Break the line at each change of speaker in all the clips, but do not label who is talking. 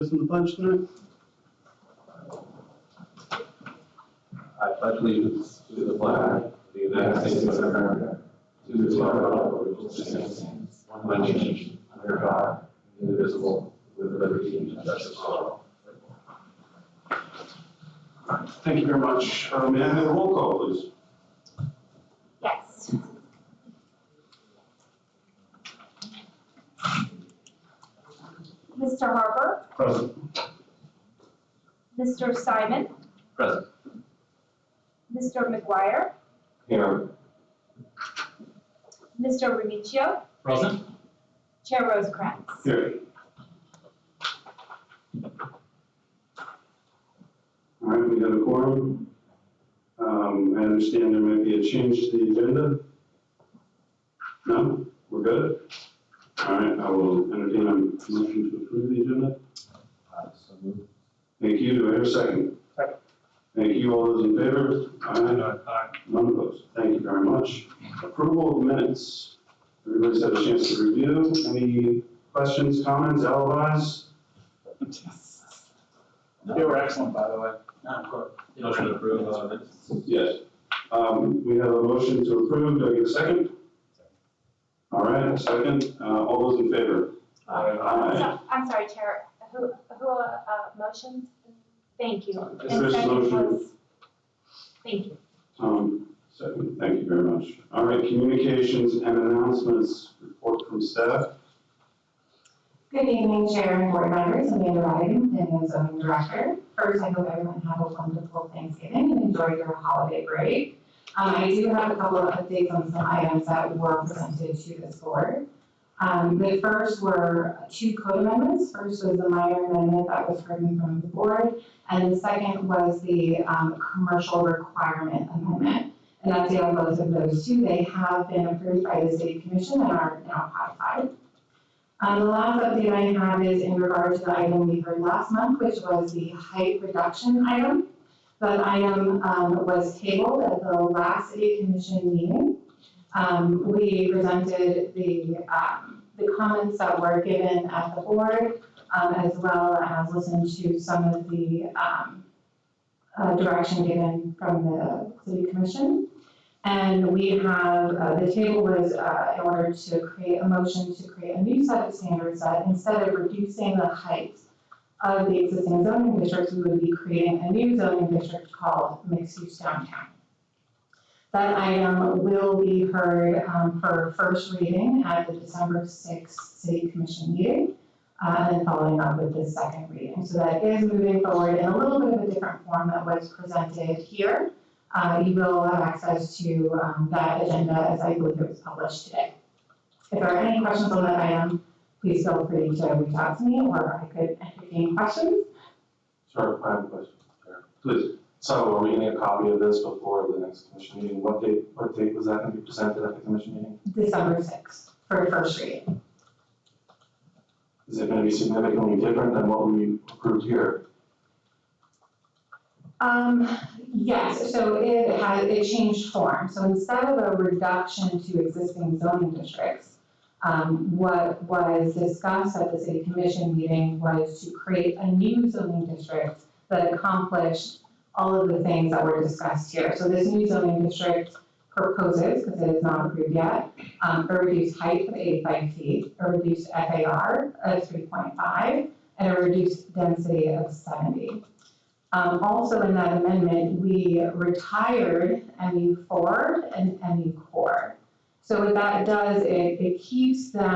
Listen to the pledge tonight.
I pledge allegiance to the flag of the United States of America, to the republic for which it stands, one nation, under God, indivisible, with liberty and justice for all.
Thank you very much. May I have a roll call, please?
Yes. Mr. Harper,
Present.
Mr. Simon,
Present.
Mr. McGuire,
Here.
Mr. Remicchio,
Present.
Chair Rosecrans.
Here. All right, we have a quorum. I understand there might be a change to the agenda. No? We're good? All right, I will entertain a motion to approve the agenda.
So moved.
Thank you. Do I hear a second?
Second.
Thank you. All those in favor? Aye. None opposed. Thank you very much. Approval of minutes. Everybody's had a chance to review. Any questions, comments, alibis?
They were excellent, by the way.
Motion to approve minutes.
Yes. We have a motion to approve. Do I get a second? All right, second. All those in favor? Aye.
So, I'm sorry, Chair, who motioned? Thank you.
Is there a motion?
Thank you.
Second. Thank you very much. All right, communications and announcements. Report from staff.
Good evening, Chair and Board members. Amanda Ryan, Planning and Zoning Director. First, I hope everyone had a wonderful Thanksgiving and enjoyed your holiday break. I do have a couple of updates on some items that were presented to this board. The first were two code amendments. First was the minor amendment that was heard in front of the board, and the second was the commercial requirement amendment. An update on both of those two. They have been approved by the City Commission and are now codified. The last update I have is in regard to the item we heard last month, which was the height reduction item. That item was tabled at the last City Commission meeting. We presented the comments that were given at the board, as well as listened to some of the direction given from the City Commission. And we have, the table was in order to create a motion to create a new set of standards that instead of reducing the height of the existing zoning districts, we would be creating a new zoning district called mixed use downtown. That item will be heard for first reading at the December 6th City Commission meeting, and then following up with the second reading. So that is moving forward in a little bit of a different form that was presented here. You will have access to that agenda as I believe it was published today. If there are any questions on that item, please feel free to reach out to me, or I could entertain questions.
Sure, I have a question. Sure.
Please.
So are we getting a copy of this before the next commission meeting? What date was that going to be presented at the commission meeting?
December 6th for first reading.
Is it going to be significantly different than what we approved here?
Yes, so it changed form. So instead of a reduction to existing zoning districts, what was discussed at the City Commission meeting was to create a new zoning district that accomplished all of the things that were discussed here. So this new zoning district proposes, because it is not approved yet, a reduced height of 85 feet, a reduced FAR of 3.5, and a reduced density of 70. Also in that amendment, we retired MU4 and MU core. So what that does, it keeps the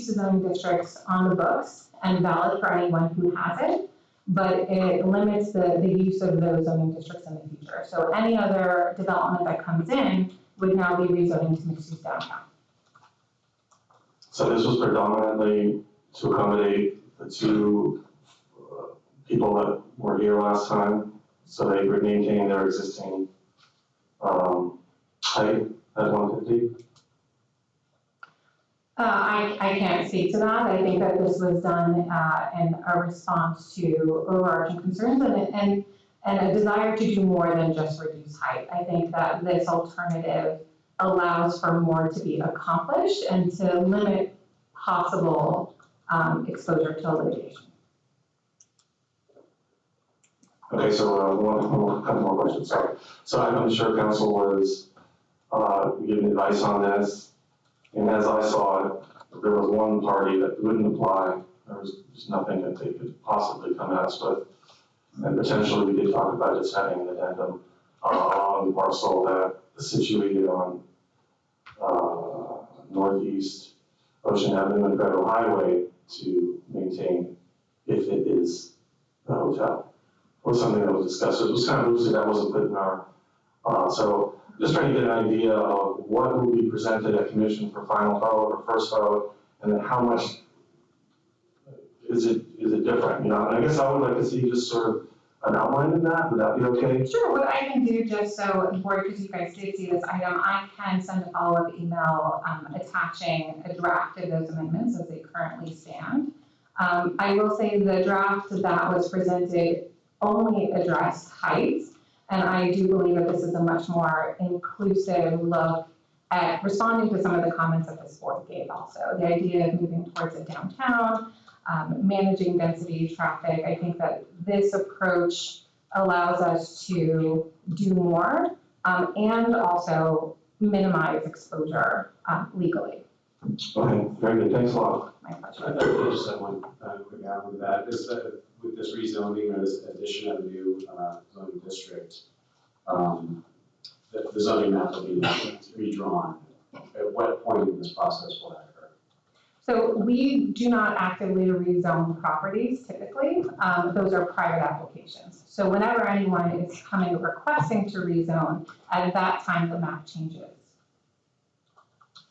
zoning districts on the books and valid for anyone who has it, but it limits the use of those zoning districts in the future. So any other development that comes in would now be rezoning to mixed use downtown.
So this was predominantly to accommodate the two people that were here last time, so they would maintain their existing height at 150?
I can't speak to that. I think that this was done in a response to overarching concerns and a desire to do more than just reduce height. I think that this alternative allows for more to be accomplished and to limit possible exposure to litigation.
Okay, so couple more questions, sorry. So I'm sure council was giving advice on this, and as I saw it, there was one party that wouldn't apply. There was just nothing that they could possibly come at us with. And potentially we did talk about just having an addendum on the parcel that is situated on northeast Ocean Avenue and Federal Highway to maintain if it is a hotel. Or something that was discussed. It was kind of loosely, that wasn't put in our, so just trying to get an idea of what will be presented at commission for final vote or first vote, and then how much is it different, you know? And I guess I would like to see just sort of an outline of that. Would that be okay?
Sure, what I can do, just so the board, because you guys did see this item, I can send a follow-up email attaching a draft of those amendments as they currently stand. I will say the draft that was presented only addressed heights, and I do believe that this is a much more inclusive look at responding to some of the comments that this board gave also. The idea of moving towards a downtown, managing density, traffic. I think that this approach allows us to do more and also minimize exposure legally.
Okay, very good, thanks a lot.
My pleasure.
I just have one quick add on to that. With this rezoning or this addition of a new zoning district, the zoning map will be redrawn. At what point in this process will that occur?
So we do not actively rezone properties typically. Those are private applications. So whenever anyone is coming requesting to rezone, at that time the map changes.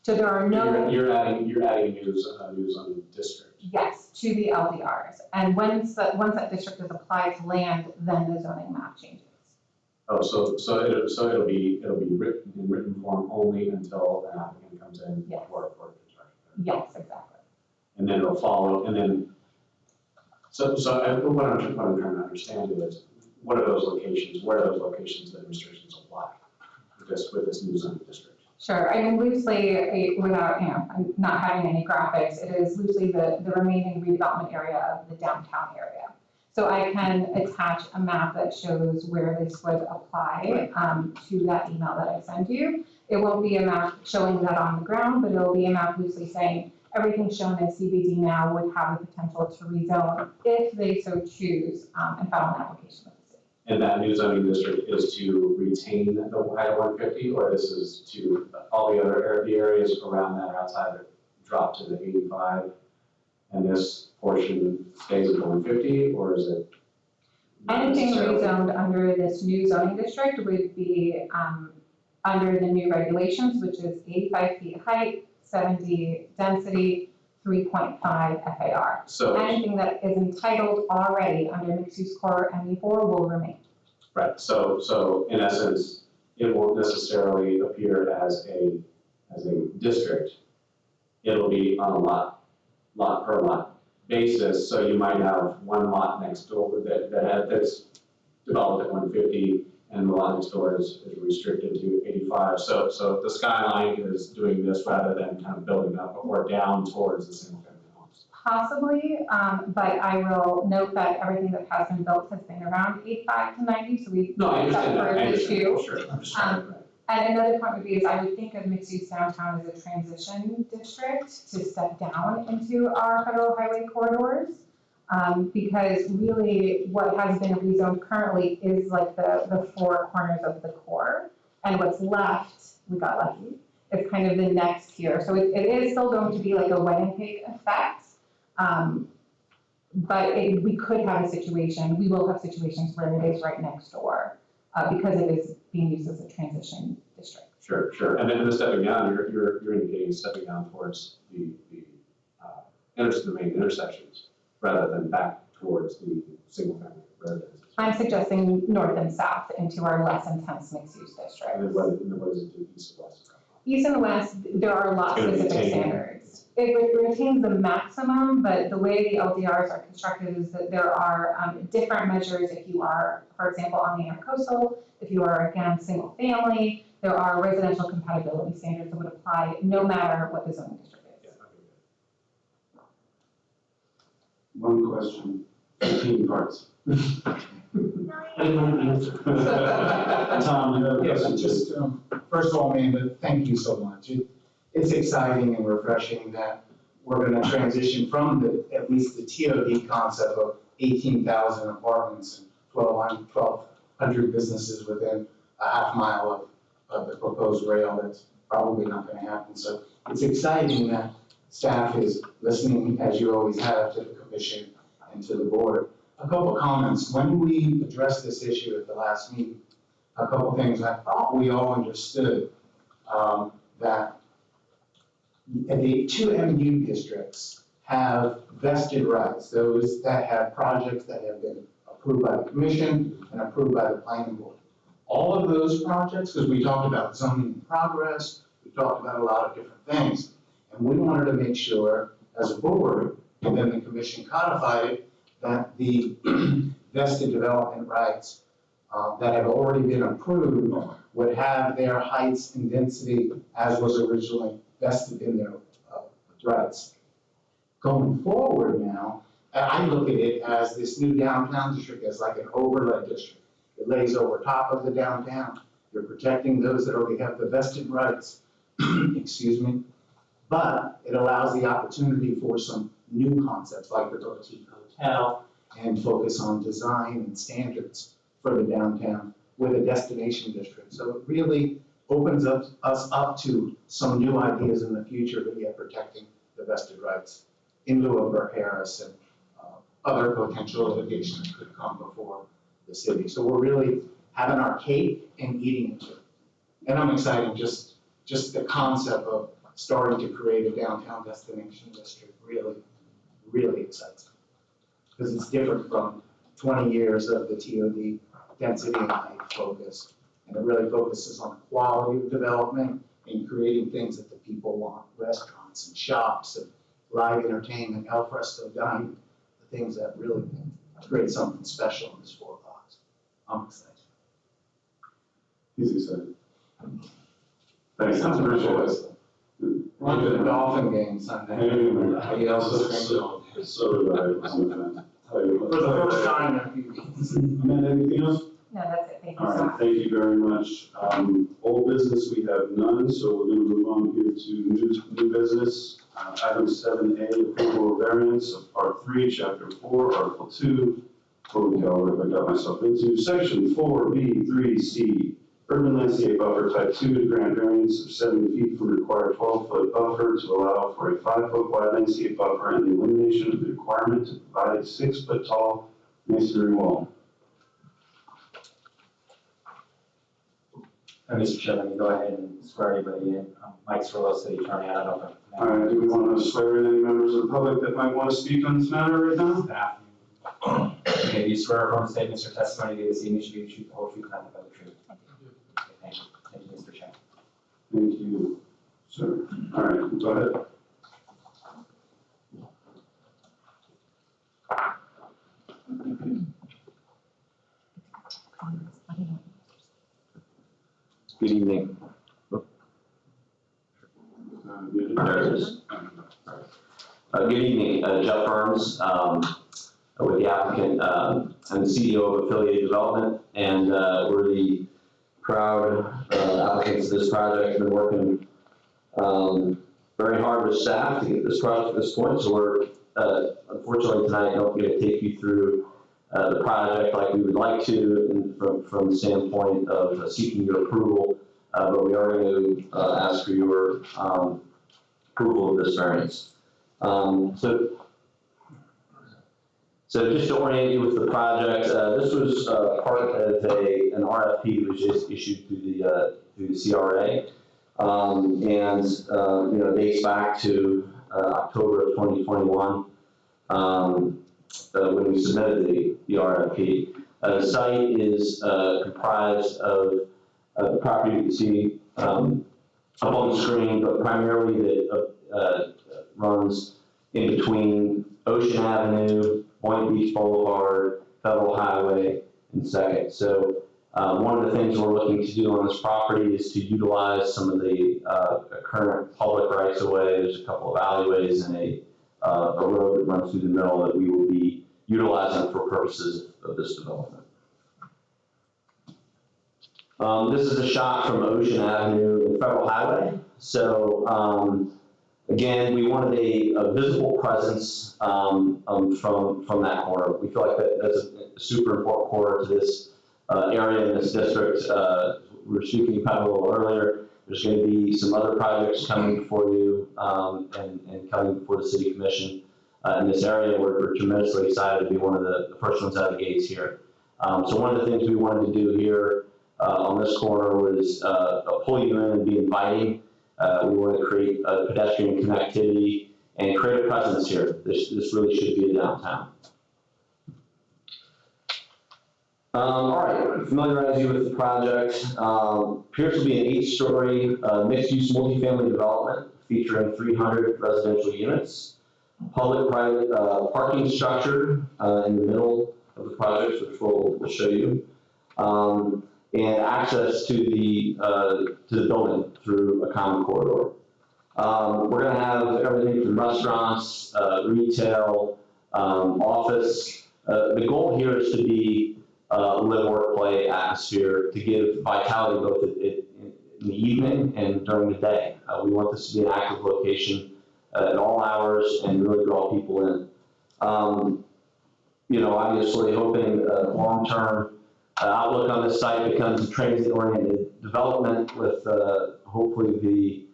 So there are no.
You're adding a new zoning district.
Yes, to the LDRs. And once that district is applied to land, then the zoning map changes.
Oh, so it'll be written in written form only until an applicant comes in
Yes.
for construction.
Yes, exactly.
And then it'll follow, and then, what I'm trying to understand is, what are those locations, where are those locations that restrictions apply with this new zoning district?
Sure, I mean loosely, without, not having any graphics, it is loosely the remaining redevelopment area of the downtown area. So I can attach a map that shows where this would apply to that email that I send you. It won't be a map showing that on the ground, but it'll be a map loosely saying everything shown in CBD now would have the potential to rezone if they so choose and file an application with the city.
And that new zoning district is to retain the Highway 150, or this is to all the other areas around that or outside of it drop to the 85, and this portion stays at the 150, or is it?
Anything rezoned under this new zoning district would be under the new regulations, which is 85 feet height, 70 density, 3.5 FAR.
So,
Anything that is entitled already under mixed-use core ME4 will remain.
right, so in essence, it won't necessarily appear as a district. It'll be on a lot per lot basis, so you might have one lot next door that's developed at 150, and the lot next door is restricted to 85. So the skyline is doing this rather than kind of building up or down towards the single family homes.
Possibly, but I will note that everything that has been built has been around 85 to 90, so we.
No, I understand that, I
separate the
understand,
two.
sure, I'm just trying to.
And another point would be is I would think of mixed-use downtown as a transition district to step down into our federal highway corridors. Because really what has been rezoned currently is like the four corners of the core. And what's left, we got lucky, is kind of the next tier. So it is still going to be like a wedding cake effect. But we could have a situation, we will have situations where it is right next door because it is being used as a transition district.
Sure. And then the stepping down, you're indicating stepping down towards the main intersections rather than back towards the single family residences.
I'm suggesting north and south into our less intense mixed-use districts.
And then what does it do east and west?
East and west, there are lot
It's gonna
specific
retain-
standards. It retains the maximum, but the way the LDRs are constructed is that there are different measures if you are, for example, on the intercoastal, if you are again single family, there are residential compatibility standards that would apply no matter what the zoning district is.
One question, 15 parts.
Melanie,
Tom, you have a
Yes,
question?
just, first of all, Amanda, thank you so much. It's exciting and refreshing that we're gonna transition from at least the TOD concept of 18,000 apartments and 1,200 businesses within a half mile of the proposed rail. That's probably not gonna happen. So it's exciting that staff is listening, as you always have, to the commission and to the board. A couple of comments. When we addressed this issue at the last meeting, a couple of things. I thought we all understood that the two MU districts have vested rights, those that have projects that have been approved by the commission and approved by the planning board. All of those projects, because we talked about zoning in progress, we talked about a lot of different things, and we wanted to make sure as a board, and then the commission codified it, that the vested development rights that have already been approved would have their heights and density as was originally vested in their rights. Going forward now, I look at it as this new downtown district as like an overlay district. It lays over top of the downtown. You're protecting those that already have the vested rights, excuse me. But it allows the opportunity for some new concepts like the boutique hotel and focus on design and standards for the downtown with a destination district. So it really opens us up to some new ideas in the future, but yet protecting the vested rights in lieu of Burke Harris and other potential litigation that could come before the city. So we're really having our cake and eating it too. And I'm excited, just the concept of starting to create a downtown destination district really, really excites me. Because it's different from 20 years of the TOD density and height focus. And it really focuses on quality of development and creating things that the people want, restaurants and shops and live entertainment, al fresco dining, the things that really create something special in this 4 blocks. I'm excited.
He's excited. Thanks, Tom, appreciate it.
Went to the Dolphin game Sunday.
Hey,
He also
so did I. It was an event.
for the first time in a few weeks.
Amanda, anything else?
No, that's it, thank you
All
so
right,
much.
thank you very much. Old business, we have none, so we're going to move on here to new business. Item 7A, approval of variance of Part 3, Chapter 4, Article 2. Holy cow, what have I got myself into? Section 4B3C, urban landscape buffer type 2 to grant variance of 70 feet from required 12-foot buffer to allow for a 5-foot wide landscape buffer and the elimination of the requirement to provide a 6-foot tall masonry wall.
Mr. Chairman, you go ahead and swear anybody in. Mike Swerlo, City Attorney. I don't know if
All right, do we want to swear in any members of the public that might want to speak on this matter right now?
staff. Okay, you swear affirm statements or testimony you give this evening should be the truth, the whole truth, nothing but the truth. Okay, thank you. Thank you, Mr. Chairman.
Thank you, sir. All right, go ahead.
Good evening. There it is. Good evening, Jeff Burns, with the applicant, I'm the CEO of Affiliated Development, and we're the proud applicants of this project. Been working very hard with staff to get this project to this point, so we're unfortunately tonight not going to take you through the project like we would like to, and from the standpoint of seeking your approval, but we are going to ask for your approval of this variance. So just to orient you with the project, this was part of an RFP that was just issued through the CRA, and dates back to October of 2021 when we submitted the RFP. The site is comprised of the property you can see up on the screen, but primarily that runs in between Ocean Avenue, Point Beach Boulevard, Federal Highway, and Second. So one of the things we're looking to do on this property is to utilize some of the current public rights of way. There's a couple of alleyways and a road that runs through the middle that we will be utilizing for purposes of this development. This is a shot from Ocean Avenue and Federal Highway. So again, we wanted a visible presence from that corner. We feel like that's a super important corner to this area in this district. We were speaking about it a little earlier. There's going to be some other projects coming before you and coming before the City Commission in this area. We're tremendously excited to be one of the first ones out of the gates here. So one of the things we wanted to do here on this corner was pull you in and be inviting. We want to create pedestrian connectivity and create a presence here. This really should be a downtown. All right, familiarize you with the project. Appears to be an 8-story mixed-use multifamily development featuring 300 residential units, public-private parking structure in the middle of the project, which we'll show you, and access to the building through a common corridor. We're going to have everything from restaurants, retail, office. The goal here is to be live, work, play atmosphere to give vitality both in the evening and during the day. We want this to be an active location at all hours and really draw people in. Obviously hoping long-term outlook on this site becomes a transit-oriented development with hopefully the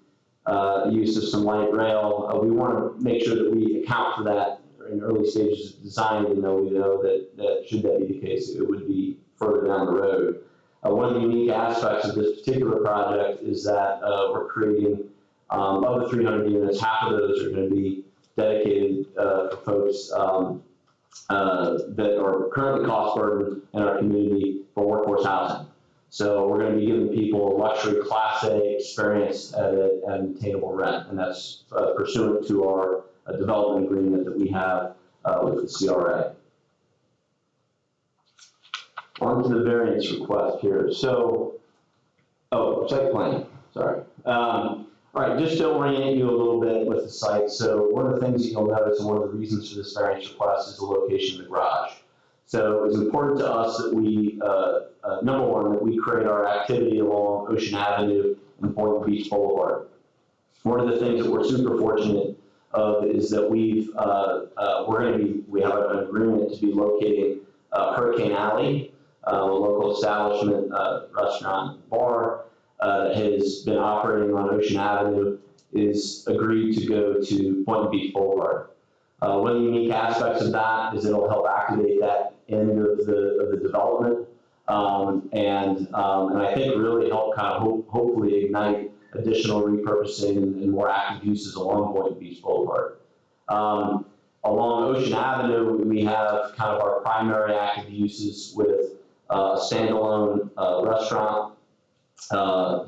use of some light rail. We want to make sure that we account for that in early stages of design, even though we know that should that be the case, it would be further down the road. One of the unique aspects of this particular project is that we're creating, of the 300 units, half of those are going to be dedicated for folks that are currently cost burdened in our community for workforce housing. So we're going to be giving people a luxury Class A experience at an attainable rent, and that's pursuant to our development agreement that we have with the CRA. On to the variance request here. So, site plan, sorry. All right, just to orient you a little bit with the site. So one of the things that you'll notice and one of the reasons for this variance request is the location of the garage. So it's important to us that we, number one, that we create our activity along Ocean Avenue and Boynton Beach Boulevard. One of the things that we're super fortunate of is that we have an agreement to be locating Hurricane Alley, a local establishment, restaurant, bar, has been operating on Ocean Avenue, is agreed to go to Boynton Beach Boulevard. One of the unique aspects of that is it'll help activate that end of the development, and I think really help kind of hopefully ignite additional repurposing and more active uses along Boynton Beach Boulevard. Along Ocean Avenue, we have kind of our primary active uses with a standalone restaurant,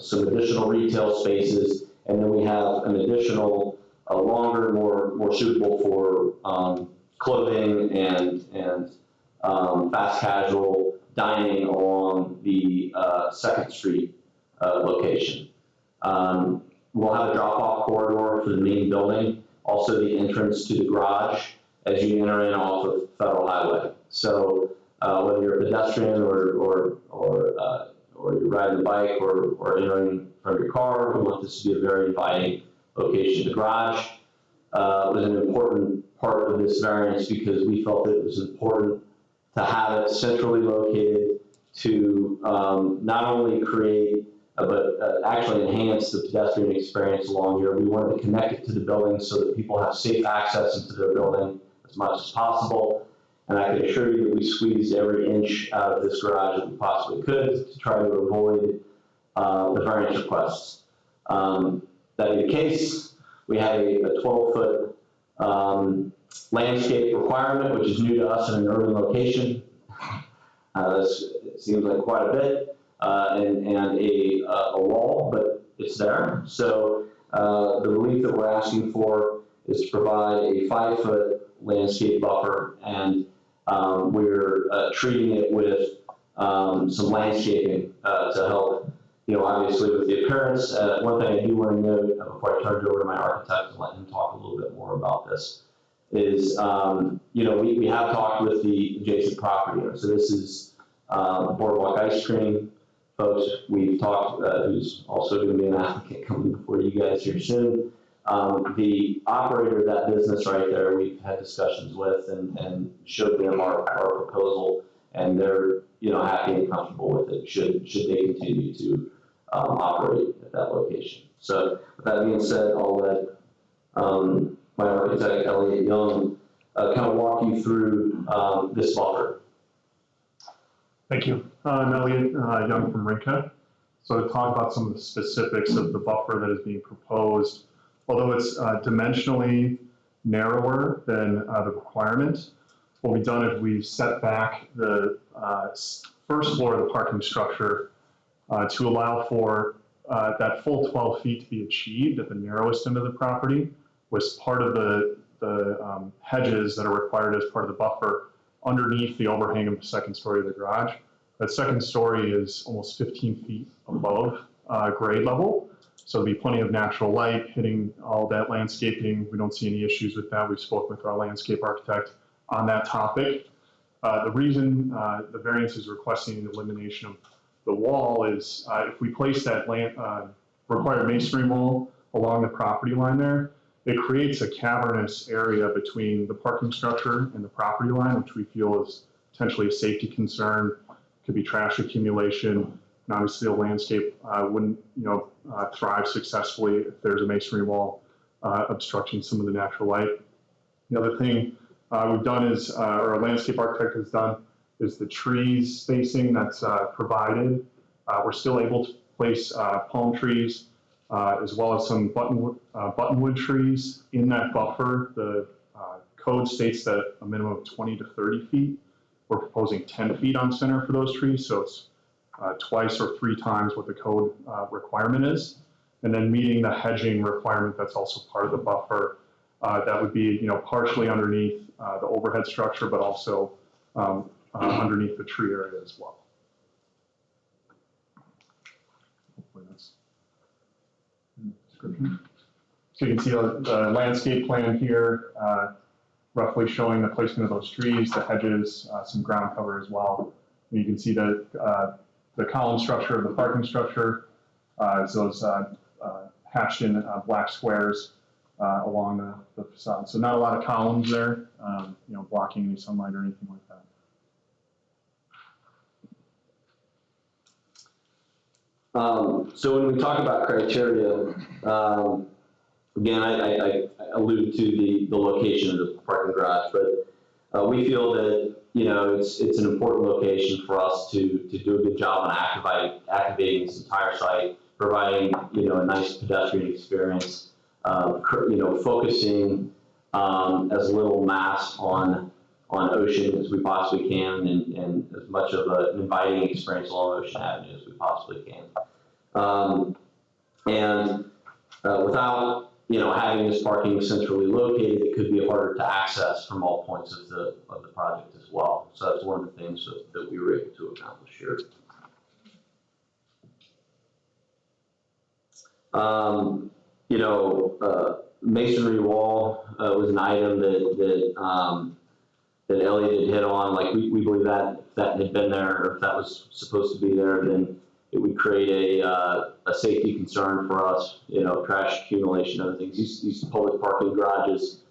some additional retail spaces, and then we have an additional, longer, more suitable for clothing and fast casual dining along the 2nd Street location. We'll have a drop-off corridor for the main building, also the entrance to the garage as you enter in off of Federal Highway. So whether you're a pedestrian or you're riding a bike or entering from your car, we want this to be a very inviting location. The garage was an important part of this variance because we felt that it was important to have it centrally located to not only create but actually enhance the pedestrian experience along here. We wanted to connect it to the building so that people have safe access into their building as much as possible. And I can assure you that we squeezed every inch out of this garage that we possibly could to try to avoid the variance requests. That being the case, we have a 12-foot landscape requirement, which is new to us in an urban location. It seems like quite a bit. And a wall, but it's there. So the relief that we're asking for is to provide a 5-foot landscape buffer, and we're treating it with some landscaping to help, obviously with the appearance. One thing I do want to note before I turn it over to my architect and let him talk a little bit more about this is, we have talked with the adjacent property owner. So this is Boardwalk Ice Cream, folks we've talked, who's also going to be an applicant coming before you guys here soon. The operator of that business right there, we've had discussions with and showed them our proposal, and they're, happy and comfortable with it, should they continue to operate at that location. So with that being said, I'll let my architect, Elliot Young, kind of walk you through this buffer.
Thank you. I'm Elliot Young from Rinka. So to talk about some of the specifics of the buffer that is being proposed, although it's dimensionally narrower than the requirement, what we've done is we've set back the first floor of the parking structure to allow for that full 12 feet to be achieved at the narrowest end of the property, was part of the hedges that are required as part of the buffer underneath the overhang of the second story of the garage. That second story is almost 15 feet above grade level, so there'll be plenty of natural light hitting all that landscaping. We don't see any issues with that. We've spoken with our landscape architect on that topic. The reason the variance is requesting the elimination of the wall is if we place that required masonry wall along the property line there, it creates a cavernous area between the parking structure and the property line, which we feel is potentially a safety concern. Could be trash accumulation, and obviously the landscape wouldn't, thrive successfully if there's a masonry wall obstructing some of the natural light. The other thing we've done is, or our landscape architect has done, is the trees spacing that's provided. We're still able to place palm trees as well as some buttonwood trees in that buffer. The code states that a minimum of 20 to 30 feet. We're proposing 10 feet on center for those trees, so it's twice or three times what the code requirement is. And then meeting the hedging requirement that's also part of the buffer. That would be, partially underneath the overhead structure, but also underneath the tree area as well. Hopefully that's in the description. So you can see the landscape plan here, roughly showing the placement of those trees, the hedges, some ground cover as well. And you can see the column structure of the parking structure, as those hatched in black squares along the facade. So not a lot of columns there, blocking any sunlight or anything like that.
So when we talk about criteria, again, I alluded to the location of the parking garage, but we feel that it's an important location for us to do a good job on activating this entire site, providing a nice pedestrian experience, focusing as little mass on Ocean as we possibly can, and as much of an inviting experience along Ocean Avenue as we possibly can. Without having this parking centrally located, it could be harder to access from all points of the project as well. So that's one of the things that we were able to accomplish here. Masonry wall was an item that Elliot had hit on. Like we believe that if that had been there, or if that was supposed to be there, then it would create a safety concern for us. Trash accumulation, other things. These public parking garages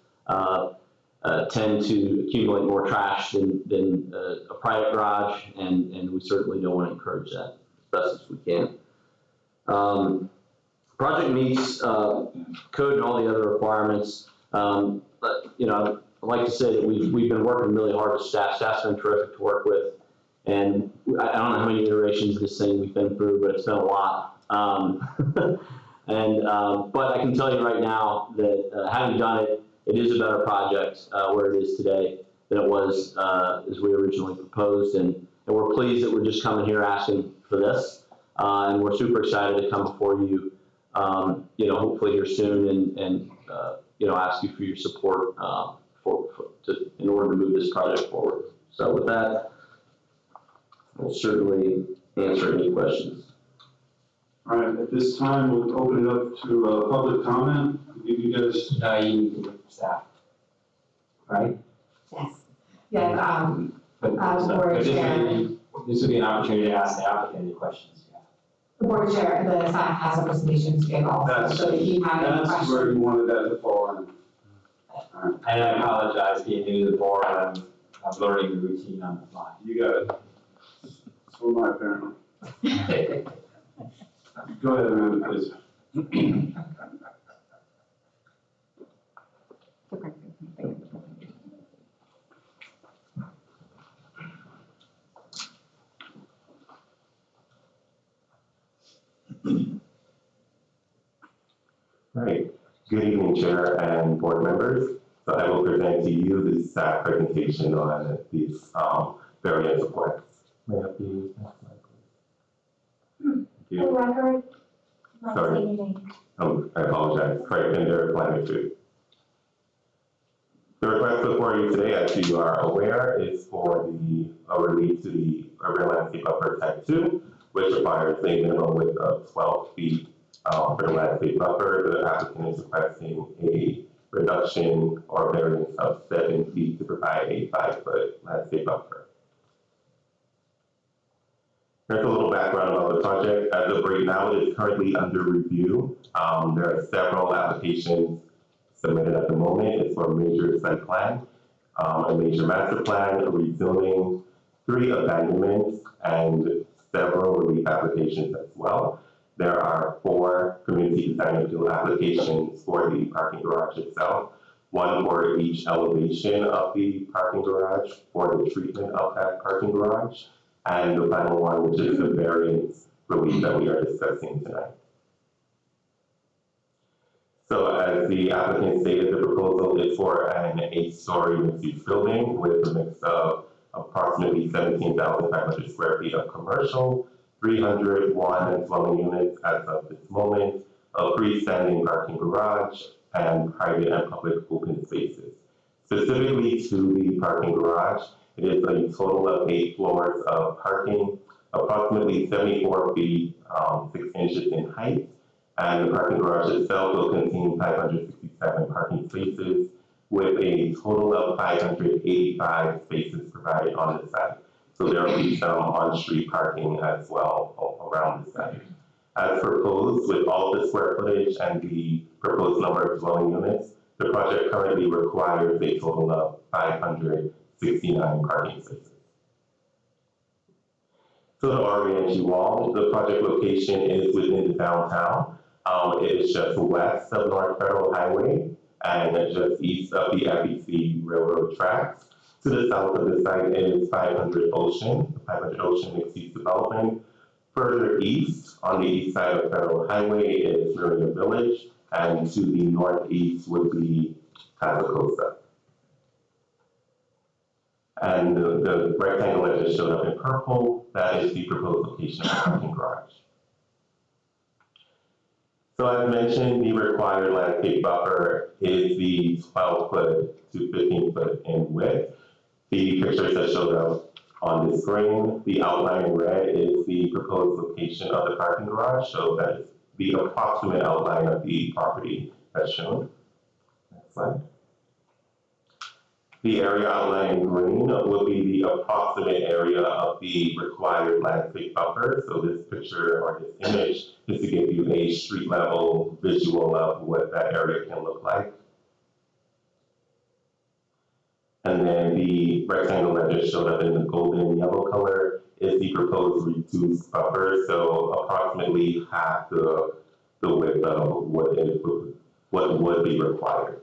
tend to accumulate more trash than a private garage, and we certainly don't want to encourage that as best as we can. Project meets code and all the other requirements. But I'd like to say that we've been working really hard with staff. Staff's been terrific to work with, and I don't know how many iterations of this thing we've been through, but it's been a lot. But I can tell you right now that having done it, it is a better project where it is today than it was as we originally proposed, and we're pleased that we're just coming here asking for this, and we're super excited to come before you. Hopefully here soon, and ask you for your support in order to move this project forward. So with that, we'll certainly answer any questions.
All right, at this time, we'll open it up to public comment. Give you guys.
You need to look for staff, right?
Yes. Yes,
But
board chair.
this would be an opportunity to ask the applicant any questions you have.
The board chair, the staff has a presentation to give also,
That's-
so if you have any
That's
questions.
where you wanted that to fall in.
And I apologize, being new to the board, I'm learning the routine on the fly.
You got it. So am I apparently. Go ahead, Amanda, please.
Right. Good evening, Chair and board members. So I will present to you the staff presentation on these various requests. May I have the next slide, please? Thank
For
you.
record, my
Sorry.
name.
I apologize. Craig Pender, Climate Food. The request before you today, as you are aware, is for the relief to the urban landscape buffer type 2, which requires a minimum width of 12 feet for the landscape buffer. The applicant is requesting a reduction or variance of 7 feet to provide a 5-foot landscape buffer. Here's a little background about the project. As of right now, it is currently under review. There are several applications submitted at the moment. It's for a major site plan, a major master plan, a rezoning, 3 abandonments, and several relief applications as well. There are 4 community design appeal applications for the parking garage itself, 1 for each elevation of the parking garage, for the treatment of that parking garage, and the final one, which is the variance relief that we are discussing tonight. So as the applicant stated, the proposal is for an 8-story mixed-use building with a mix of approximately 17,500 square feet of commercial, 301 dwelling units as of this moment, a freestanding parking garage, and private and public open spaces. Specifically to the parking garage, it is a total of 8 floors of parking, approximately 74 feet, 6 inches in height, and the parking garage itself will contain 567 parking spaces with a total of 585 spaces provided on the site. So there will be some on-street parking as well around the site. As proposed, with all the square footage and the proposed number of dwelling units, the project currently requires a total of 569 parking spaces. So the Oriental Wall, the project location is within the downtown. It is just west of North Federal Highway and just east of the FEC railroad tracks. To the south of the site is 500 Ocean, the 500 Ocean mixed-use development. Further east, on the east side of Federal Highway, is Meridian Village, and to the northeast would be Casa Costa. And the rectangle that just showed up in purple, that is the proposed location of the parking garage. So as mentioned, the required landscape buffer is the 12-foot to 15-foot in width. The pictures that showed up on the screen, the outline in red is the proposed location of the parking garage, so that is the approximate outline of the property as shown. Next slide. The area outlined in green will be the approximate area of the required landscape buffer. So this picture or this image is to give you a street level visual of what that area can look like. And then the rectangle that just showed up in the golden yellow color is the proposed reduced buffer. So approximately half the width of what would be required.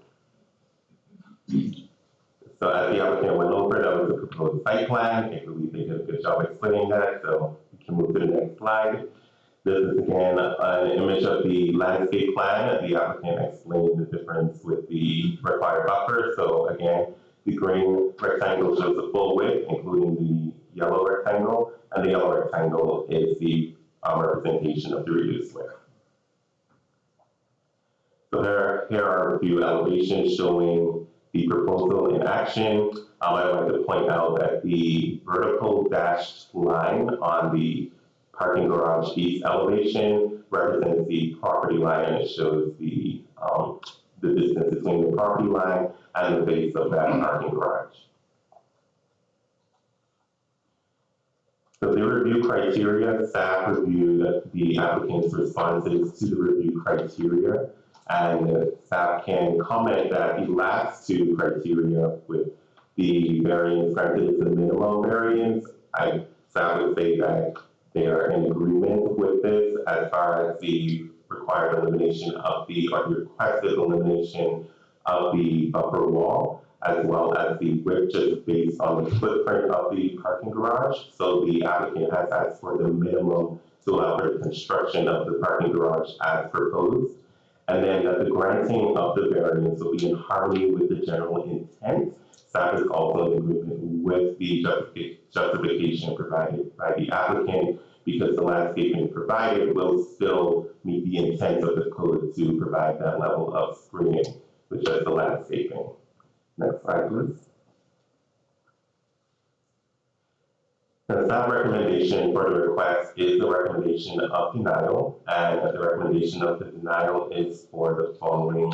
So as the applicant went over, that was the proposed site plan. I believe they did a good job explaining that, so we can move to the next slide. This is again an image of the landscape plan. The applicant explained the difference with the required buffer. So again, the green rectangle shows the full width, including the yellow rectangle, and the yellow rectangle is the representation of the reduced width. So here are a few elevations showing the proposal in action. I'd like to point out that the vertical dashed line on the parking garage east elevation represents the property line, and it shows the distance between the property line and the base of that parking garage. So the review criteria, staff reviewed the applicant's responses to the review criteria, and staff can comment that he lacks two criteria with the variance granted is the minimum variance. Staff would say that they are in agreement with this as far as the required elimination of the, or the requested elimination of the buffer wall, as well as the width just based on the footprint of the parking garage. So the applicant has asked for the minimum to allow for the construction of the parking garage as proposed. And then that the granting of the variance will be in harmony with the general intent. Staff is also in agreement with the justification provided by the applicant, because the landscaping provided will still meet the intent of the code to provide that level of screening, which is the landscaping. Next slide, please. The staff recommendation for the request is the recommendation of denial, and the recommendation of the denial is for the following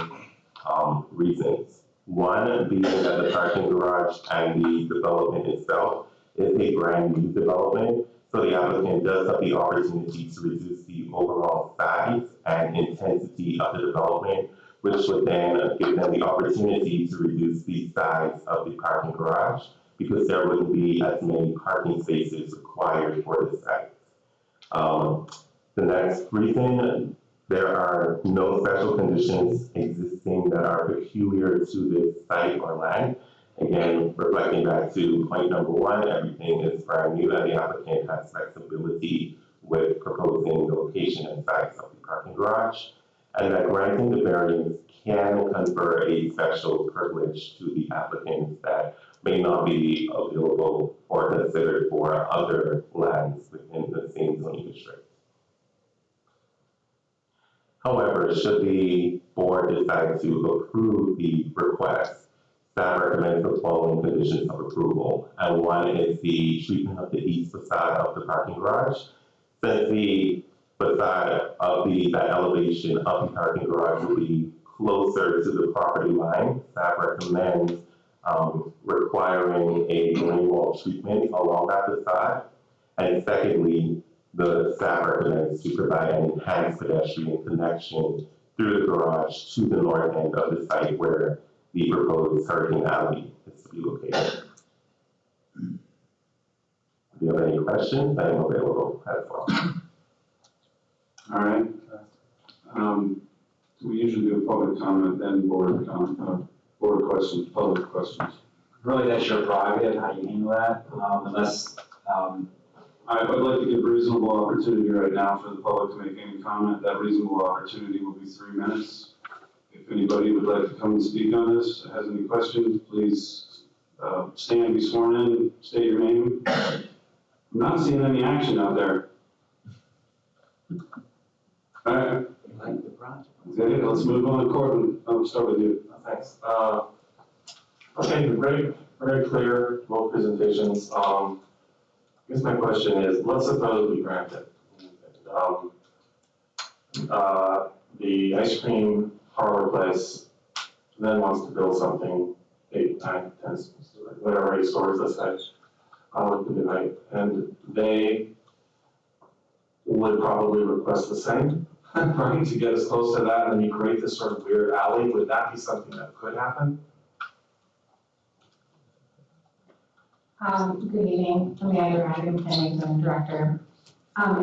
reasons. One, being that the parking garage and the development itself is a brand new development, so the applicant does have the opportunity to reduce the overall size and intensity of the development, which would then give them the opportunity to reduce the size of the parking garage, because there wouldn't be as many parking spaces required for the site. The next reason, there are no special conditions existing that are peculiar to this site or land. Again, reflecting back to point number one, everything is brand new and the applicant has flexibility with proposing the location and size of the parking garage. And that granting the variance can confer a special privilege to the applicants that may not be available or considered for other lands within the same zoning district. However, should the board decide to approve the request, staff recommends the following conditions of approval. And one is the treatment of the east facade of the parking garage. Since the facade of that elevation of the parking garage will be closer to the property line, staff recommends requiring a green wall treatment along that facade. And secondly, the staff recommends to provide an enhanced pedestrian connection through the garage to the north end of the site where the proposed Hurricane Alley is to be located. If you have any questions, I am available as well.
All right. We usually do public comment, then board comment, board questions, public questions.
Really, that's your prerogative, how you handle that, unless,
I would like to give reasonable opportunity right now for the public to make any comment. That reasonable opportunity will be 3 minutes. If anybody would like to come and speak on this, has any questions, please stand, be sworn in, state your name. I'm not seeing any action out there. All right.
like the project.
Okay, let's move on. Corbin, I'll start with you.
Thanks. Okay, very clear, both presentations. I guess my question is, let's suppose we grant it. The ice cream parlor place then wants to build something 8, 9, 10, whatever 8 stories, let's say, with the night, and they would probably request the same, right, to get as close to that, and then you create this sort of weird alley. Would that be something that could happen?
Good evening, Amanda Radigan, Planning Zone Director.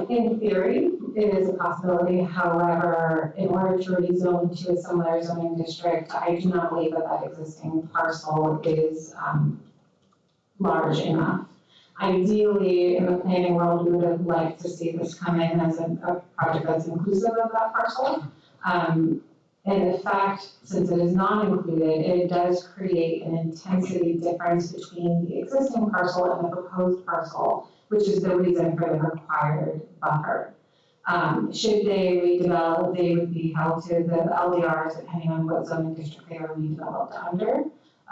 In theory, it is a possibility. However, in order to rezone to a similar zoning district, I do not believe that that existing parcel is large enough. Ideally, in the planning world, we would have liked to see this come in as a project that's inclusive of that parcel. And in fact, since it is not included, it does create an intensity difference between the existing parcel and the proposed parcel, which is the reason for the required buffer. Should they redevelop, they would be held to the LDRs depending on what zoning district they are redeveloped under.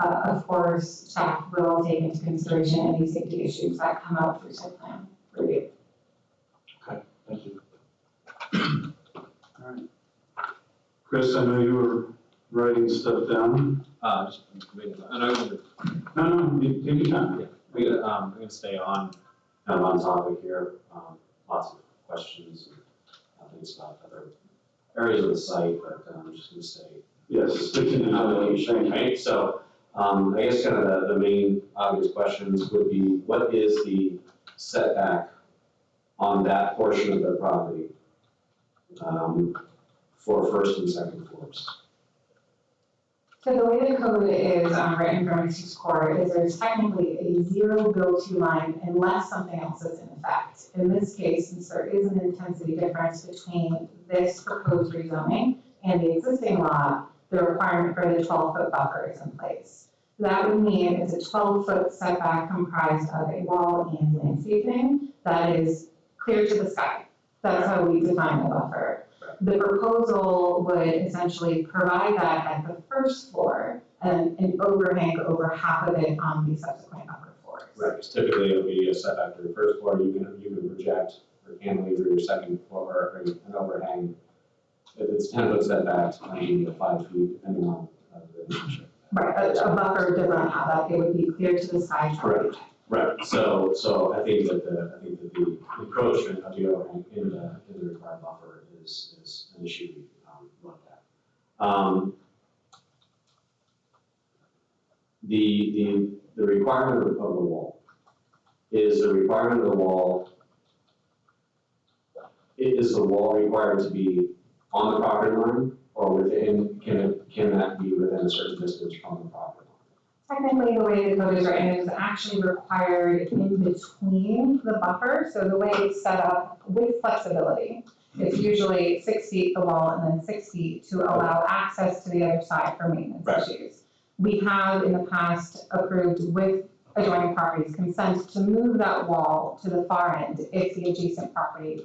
Of course, staff will take into consideration any safety issues that come out through site plan review.
Okay, thank you.
All right. Chris, I know you were writing stuff down.
just wait, I know,
No, you take your time.
I'm gonna stay on
kind of on topic here, lots of questions and things about other areas of the site, but I'm just gonna say,
Yes, sticking to the application.
right? So, I guess kind of the main obvious questions would be, what is the setback on that portion of the property for first and second floors?
So the way the code is written from Mixed Court is there's technically a zero build-to line unless something else is in effect. In this case, since there is an intensity difference between this proposed rezoning and the existing lot, the requirement for the 12-foot buffer is in place. That would mean it's a 12-foot setback comprised of a wall and landscaping that is clear to the sky. That's how we define the buffer. The proposal would essentially provide that at the first floor and an overhang over half of it on the subsequent upper floors.
Right, 'cause typically it'll be a setback for your first floor, you can project or cantilever your second floor or an overhang. If it's 10-foot setbacks, it might be 5 feet, depending on the relationship.
Right, a buffer does not have that, it would be clear to the sky.
Correct. Right, so I think that the encroachment of the overhang in the required buffer is an issue we looked at. The requirement of the wall is the requirement of the wall. Is the wall required to be on the property line or within? Can that be within a certain distance from the property line?
Technically, the way the code is written is actually required in between the buffer. So the way it's set up with flexibility, it's usually 6 feet the wall and then 6 feet to allow access to the other side for maintenance
Right.
issues. We have in the past approved with adjoining properties consent to move that wall to the far end if the adjacent property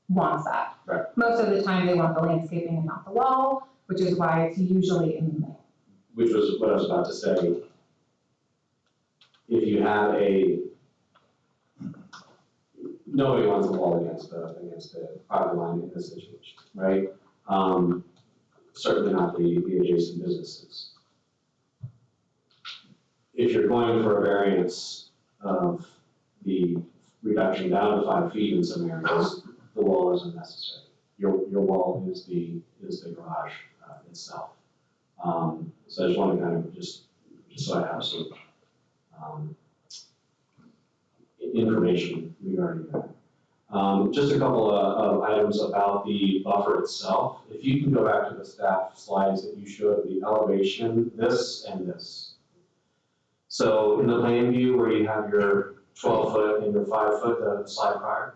wants that.
Right.
Most of the time, they want the landscaping and not the wall, which is why it's usually in the middle.
Which was what I was about to say. If you have nobody wants a wall against the property line in this situation, right? Certainly not the adjacent businesses. If you're going for a variance of the reduction down to 5 feet in some areas, the wall isn't necessary. Your wall is the garage itself. So I just want to kind of just so I have some information regarding that. Just a couple of items about the buffer itself. If you can go back to the staff slides that you showed, the elevation, this and this. So in the plan view where you have your 12-foot and your 5-foot, the slide prior.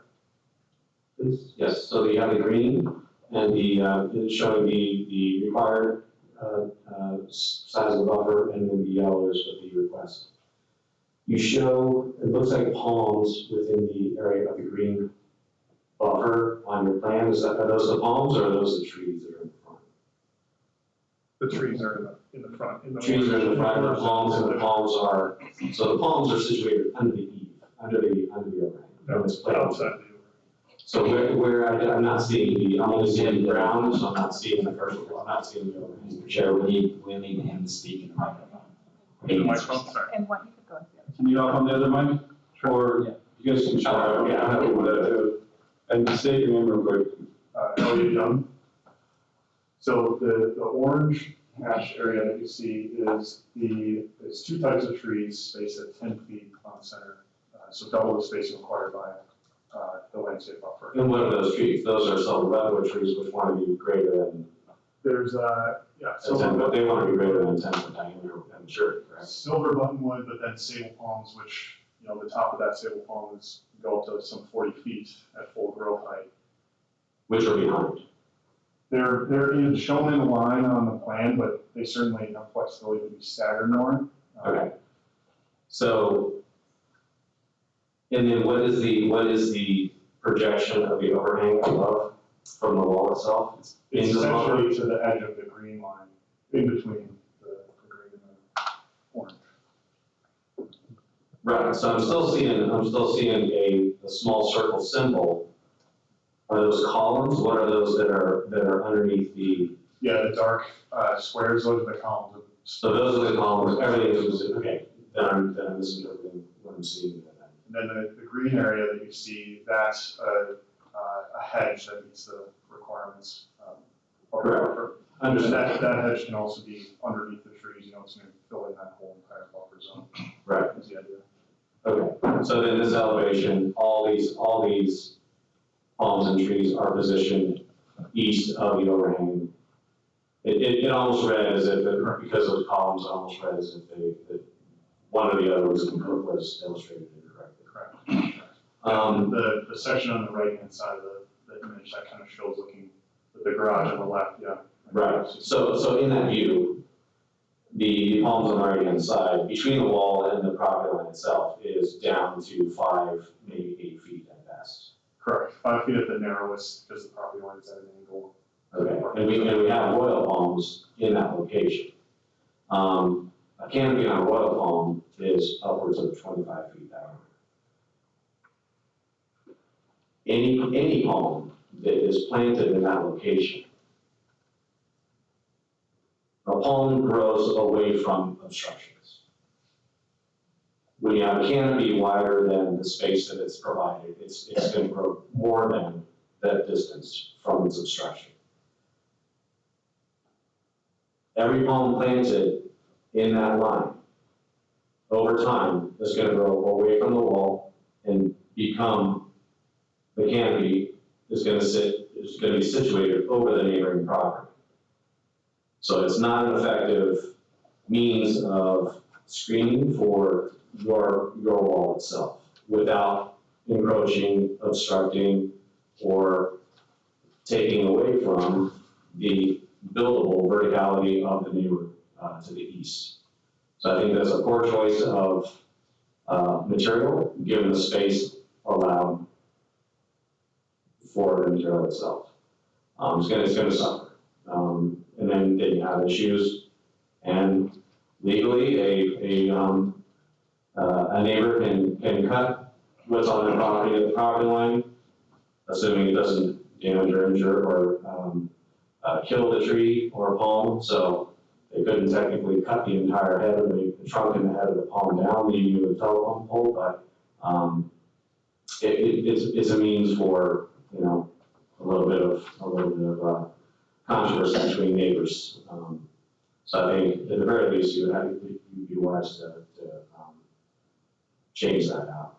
Please. Yes, so you have the green and it's showing the required size of the buffer, and then the yellow is what the request. You show, it looks like palms within the area of the green buffer on your plan. Are those the palms or are those the trees that are in the front?
The trees are in the front.
Trees are in the front, the palms are, so the palms are situated under the eave, under the overhang.
No,
This plan.
outside the
So where I'm not seeing I'm only seeing the ground, so I'm not seeing the first one, I'm not seeing the overhang.
Chair, we need him to speak in the microphone.
The microphone, sorry.
And what you could go into.
Can you hop on the other mic? Or you guys can shout.
Yeah, I'm happy with that too.
And state your name real quick.
Elliot Young. So the orange hash area that you see is two types of trees spaced at 10 feet on center. So double the spacing required by the landscape buffer.
And what are those trees? Those are some redwood trees which want to be greater than
There's,
but they want to be greater than 10 foot diameter, I'm sure, correct?
silver buttonwood, but then sable palms, which, the top of that sable palm is go up to some 40 feet at full growth height.
Which are behind.
They're shown in a line on the plan, but they certainly have flexibility to be staggered more.
Okay. So, and then what is the projection of the overhang above from the wall itself?
It's
Into the buffer?
essentially to the edge of the green line, in between the green and the orange.
Right, so I'm still seeing a small circle symbol. Are those columns? What are those that are underneath the?
Yeah, the dark squares, those are the columns.
So those are the columns, everything is, okay, then I'm misinterpreting what I'm seeing there then.
then the green area that you see, that's a hedge that meets the requirements of the
Correct.
buffer. And
Understand.
that hedge can also be underneath the trees, it's gonna fill in that whole entire buffer zone.
Right.
Is the idea.
Okay, so then this elevation, all these palms and trees are positioned east of the overhang. It almost read as if, because of the columns, it almost read as if that one or the other was illustrated incorrectly.
Correct. The section on the right-hand side of the image, that kind of shows looking at the garage on the left, yeah.
Right, so in that view, the palms on the right-hand side, between the wall and the property line itself, is down to 5, maybe 8 feet at best.
Correct, 5 feet at the narrowest, because the property line is at an angle.
Okay, and we have royal palms in that location. A canopy on a royal palm is upwards of 25 feet down. Any palm that is planted in that location, a palm grows away from obstructions. When you have a canopy wider than the space that it's provided, it's going to grow more than that distance from its obstruction. Every palm planted in that line, over time, is going to grow away from the wall and become, the canopy is going to be situated over the neighboring property. So it's not an effective means of screening for your wall itself without encroaching, obstructing, or taking away from the buildable verticality of the neighbor to the east. So I think that's a poor choice of material, given the space allowed for the material itself. It's gonna suffer. And then you have issues, and legally, a neighbor can cut what's on their property at the property line, assuming it doesn't damage or injure or kill the tree or palm. So they couldn't technically cut the entire head of the trunk and the head of the palm down, leaving you with a telephone pole, but it's a means for, a little bit of controversy between neighbors. So I think at the very least, you'd be wise to change that out.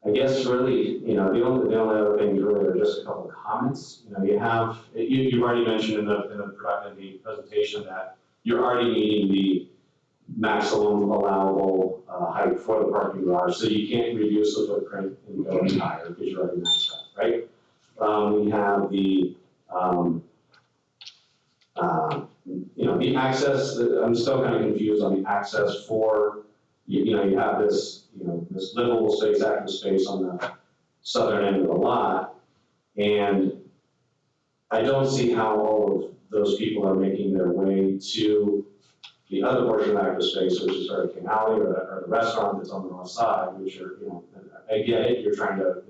I guess really, the only other things really are just a couple of comments. You've already mentioned in the presentation that you're already meeting the maximum allowable height for the parking garage, so you can't reduce the footprint and go any higher because you're already maxed out, right? We have the the access. I'm still kind of confused on the access for. You have this this livable space, active space on the southern end of the lot, and I don't see how all of those people are making their way to the other portion of active space, which is Hurricane Alley or the restaurant that's on the north side, which are, I get it, you're trying to,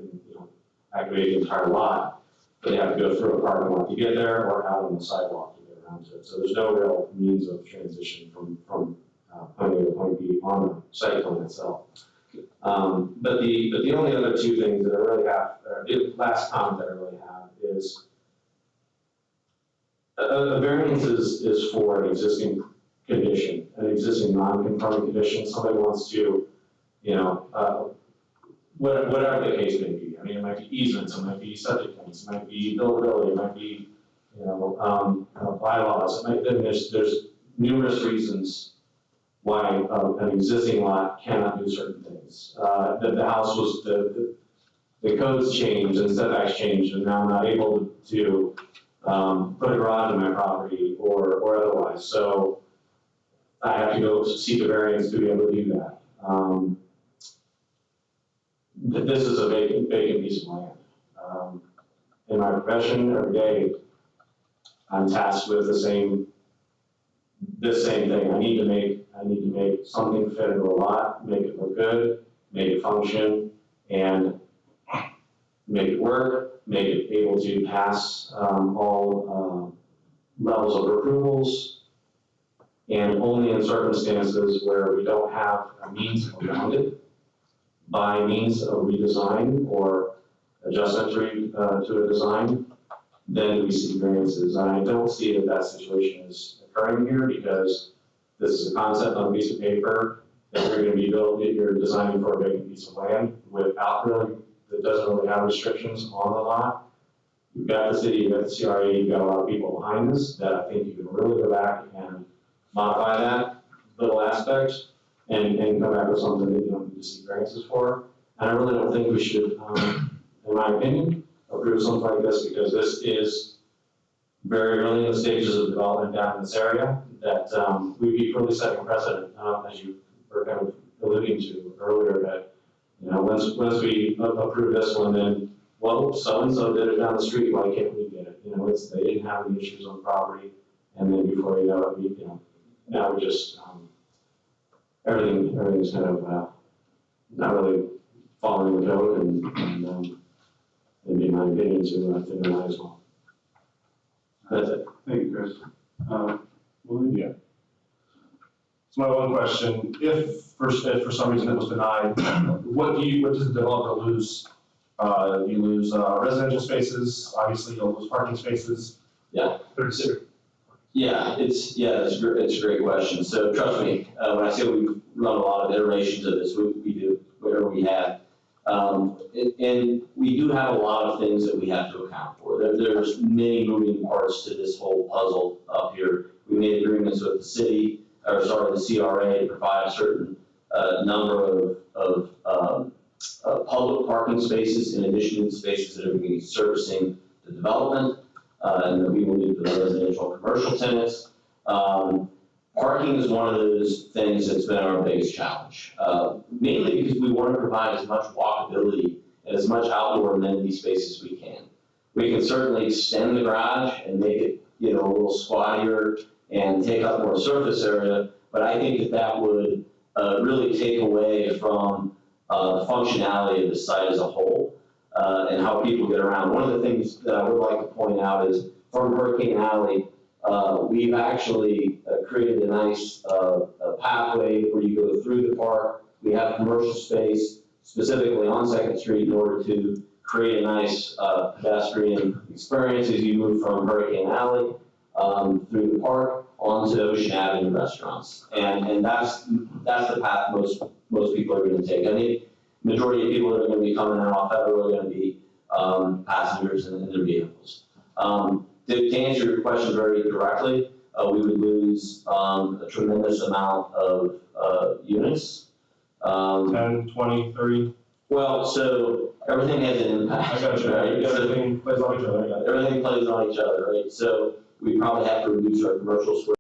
activate the entire lot, but they have to go through a parking lot to get there or out on the sidewalk to get around to it. So there's no real means of transition from point A to point B on the site plan itself. But the only other two things that I really have, the last comment that I really have is a variance is for an existing condition, an existing non-conforming condition. Somebody wants to, whatever the case may be. I mean, it might be easements, it might be septic tanks, it might be buildability, it might be, bylaws. There's numerous reasons why an existing lot cannot do certain things. The house was, the codes changed and setbacks changed, and now I'm not able to put a garage on my property or otherwise. So I have to go seek a variance to be able to do that. This is a vacant piece of land. In my profession, every day, I'm tasked with this same thing. I need to make something fit into a lot, make it look good, make it function, and make it work, make it able to pass all levels of approvals, And only in circumstances where we don't have a means around it, by means of redesign or adjustment to a design, then do we seek variances. And I don't see that that situation is occurring here because this is a concept on a piece of paper that you're going to be built, that you're designing for a vacant piece of land without really, that doesn't really have restrictions on the lot. You've got the city, you've got the CRA, you've got a lot of people behind this that I think you can really go back and modify that little aspect and come back with something that you don't need to seek variances for. And I really don't think we should, in my opinion, approve something like this because this is very early in the stages of development down in this area that we'd be really setting a precedent, as you were kind of alluding to earlier, that, you know, once we approve this one, then, well, so-and-so did it down the street, why can't we get it? You know, they didn't have any issues on property, and then before you know it, you know, now we're just, everything's kind of not really following the code, and in my opinion, to deny as well. That's it.
Thank you, Chris. Willie?
Yeah. So my one question, if for some reason it was denied, what does the developer lose? You lose residential spaces, obviously you'll lose parking spaces.
Yeah.
Consider.
Yeah, it's a great question. So trust me, when I say we've run a lot of iterations of this, we do, whatever we have. And we do have a lot of things that we have to account for. There's many moving parts to this whole puzzle up here. We made agreements with the city, the CRA, to provide a certain number of public parking spaces in addition to the spaces that are going to be servicing the development, and that we will do for the residential and commercial tenants. Parking is one of those things that's been our biggest challenge, mainly because we want to provide as much walkability and as much outdoor amenity space as we can. We can certainly extend the garage and make it, you know, a little squattier and take up more surface area, but I think that would really take away from the functionality of the site as a whole and how people get around. One of the things that I would like to point out is from Hurricane Alley, we've actually created a nice pathway where you go through the park. We have commercial space specifically on 2nd Street in order to create a nice pedestrian experience as you move from Hurricane Alley through the park onto Ocean Avenue restaurants. And that's the path most people are going to take. I think majority of people that are going to be coming out off Federal are going to be passengers in their vehicles. To answer your question very directly, we would lose a tremendous amount of units.
10, 20, 30?
Well, so everything has an impact.
I got you,
right?
everything plays on each other, I got it.
Everything plays on each other, right? So we probably have to reduce our commercial square